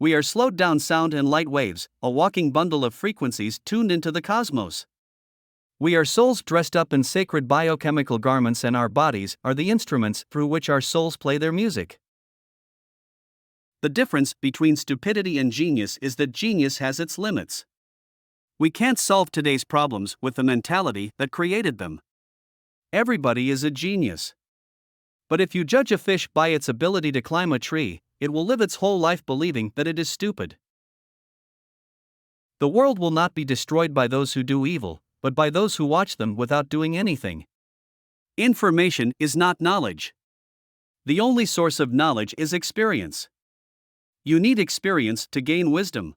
We are slowed down sound and light waves, a walking bundle of frequencies tuned into the cosmos. We are souls dressed up in sacred biochemical garments, and our bodies are the instruments through which our souls play their music. The difference between stupidity and genius is that genius has its limits. We can't solve today's problems with the mentality that created them. Everybody is a genius. But if you judge a fish by its ability to climb a tree, it will live its whole life believing that it is stupid. The world will not be destroyed by those who do evil, but by those who watch them without doing anything. Information is not knowledge. The only source of knowledge is experience. You need experience to gain wisdom.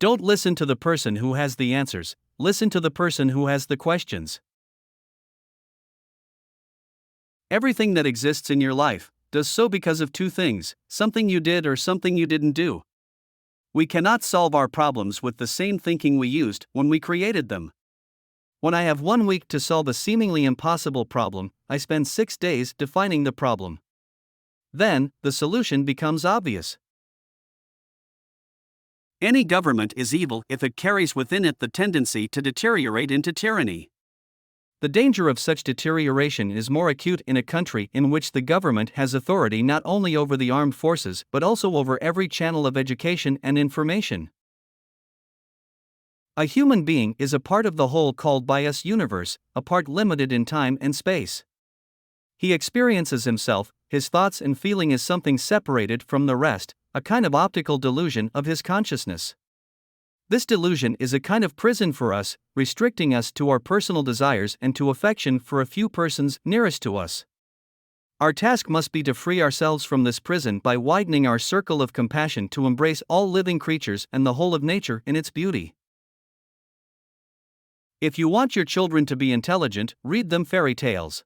Don't listen to the person who has the answers, listen to the person who has the questions. Everything that exists in your life does so because of two things: something you did or something you didn't do. We cannot solve our problems with the same thinking we used when we created them. When I have 1 week to solve a seemingly impossible problem, I spend 6 days defining the problem. Then, the solution becomes obvious. Any government is evil if it carries within it the tendency to deteriorate into tyranny. The danger of such deterioration is more acute in a country in which the government has authority not only over the armed forces but also over every channel of education and information. A human being is a part of the whole called by us universe, a part limited in time and space. He experiences himself, his thoughts and feeling as something separated from the rest, a kind of optical delusion of his consciousness. This delusion is a kind of prison for us, restricting us to our personal desires and to affection for a few persons nearest to us. Our task must be to free ourselves from this prison by widening our circle of compassion to embrace all living creatures and the whole of nature in its beauty. If you want your children to be intelligent, read them fairy tales.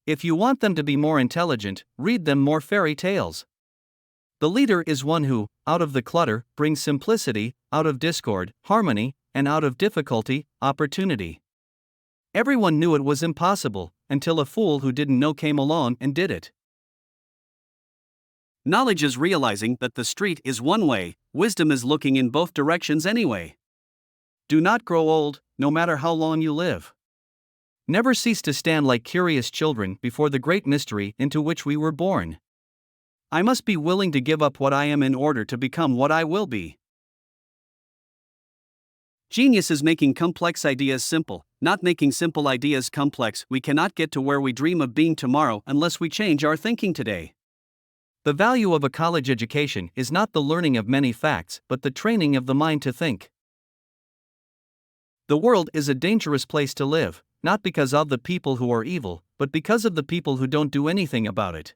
If you want them to be more intelligent, read them more fairy tales. The leader is one who, out of the clutter, brings simplicity, out of discord, harmony, and out of difficulty, opportunity. Everyone knew it was impossible, until a fool who didn't know came along and did it. Knowledge is realizing that the street is one way, wisdom is looking in both directions anyway. Do not grow old, no matter how long you live. Never cease to stand like curious children before the great mystery into which we were born. I must be willing to give up what I am in order to become what I will be. Genius is making complex ideas simple, not making simple ideas complex. We cannot get to where we dream of being tomorrow unless we change our thinking today. The value of a college education is not the learning of many facts, but the training of the mind to think. The world is a dangerous place to live, not because of the people who are evil, but because of the people who don't do anything about it.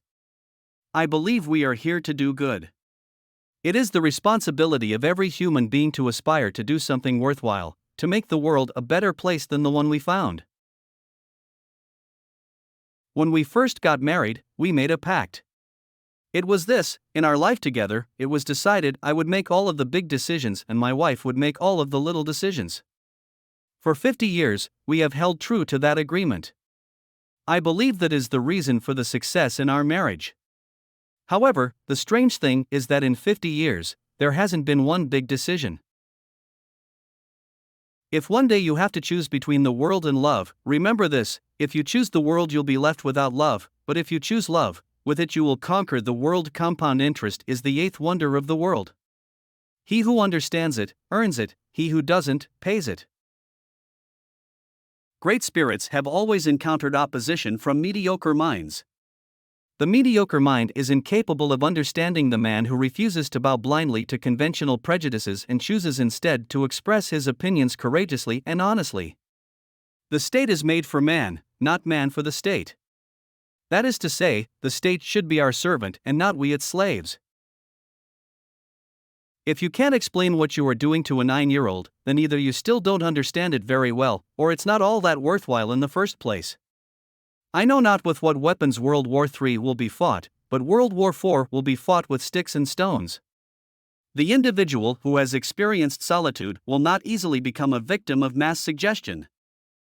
I believe we are here to do good. It is the responsibility of every human being to aspire to do something worthwhile, to make the world a better place than the one we found. When we first got married, we made a pact. It was this: in our life together, it was decided I would make all of the big decisions and my wife would make all of the little decisions. For 50 years, we have held true to that agreement. I believe that is the reason for the success in our marriage. However, the strange thing is that in 50 years, there hasn't been one big decision. If one day you have to choose between the world and love, remember this: if you choose the world, you'll be left without love, but if you choose love, with it you will conquer the world. Compound interest is the eighth wonder of the world. He who understands it, earns it; he who doesn't, pays it. Great spirits have always encountered opposition from mediocre minds. The mediocre mind is incapable of understanding the man who refuses to bow blindly to conventional prejudices and chooses instead to express his opinions courageously and honestly. The state is made for man, not man for the state. That is to say, the state should be our servant and not we its slaves. If you can't explain what you are doing to a 9-year-old, then either you still don't understand it very well, or it's not all that worthwhile in the first place. I know not with what weapons World War III will be fought, but World War IV will be fought with sticks and stones. The individual who has experienced solitude will not easily become a victim of mass suggestion.